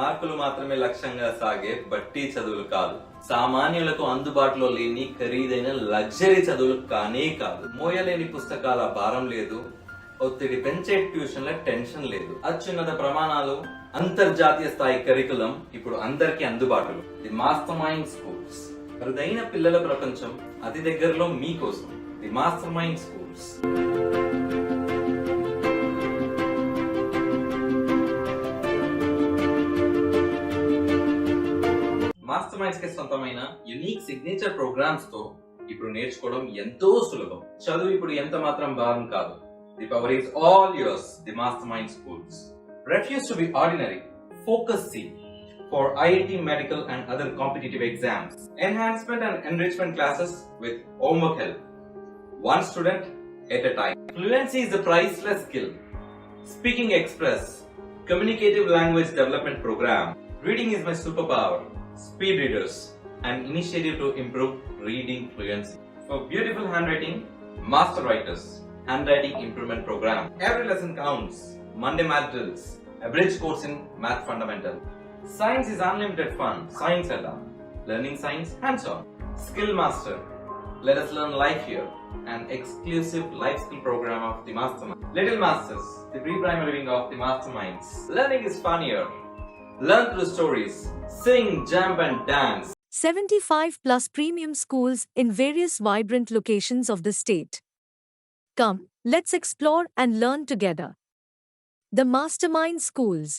మార్కులు మాత్రమే లక్ష్యంగా సాగే బట్టి చదువులు కాదు. సామాన్యులకు అందుబాటులో లేని ఖరీదైన లగ్జరీ చదువులు కానే కాదు. మోయలేని పుస్తకాల భారం లేదు, ఒత్తిడి పెంచే ట్యూషన్ల టెన్షన్ లేదు. అత్యున్నత ప్రమాణాలు, అంతర్జాతీయ స్థాయి కరికులం ఇప్పుడు అందరికీ అందుబాటులో. ది మాస్టర్ మైండ్ స్కూల్స్, అరుదైన పిల్లల ప్రపంచం అతి దగ్గరలో మీకోసం. The master mind schools. Master minds కి సొంతమైన యునిక్ సిగ్నేచర్ ప్రోగ్రామ్స్ తో ఇప్పుడు నేర్చుకోవడం ఎంతో సులభం. చదువు ఇప్పుడు ఎంత మాత్రం భారం కాదు. The power is all yours. The master mind schools. Refuse to be ordinary. Focus C for IIT medical and other competitive exams. Enhancement and enrichment classes with homework help. One student at a time. Fluency is a priceless skill. Speaking Express, communicative language development program. Reading is my superpower. Speed readers, an initiative to improve reading fluency. For beautiful handwriting, master writers, handwriting improvement program. Every lesson counts. Monday math drills, a bridge course in math fundamental. Science is unlimited fun. Science Ella, learning science hands-on. Skill Master, let us learn life here. An exclusive life skill program of the Mastermind. Little Masters, the pre-primary wing of the Masterminds. Learning is fun here. Learn through stories, sing, jump and dance. 75 plus premium schools in various vibrant locations of the state. Come, let's explore and learn together. The Mastermind Schools.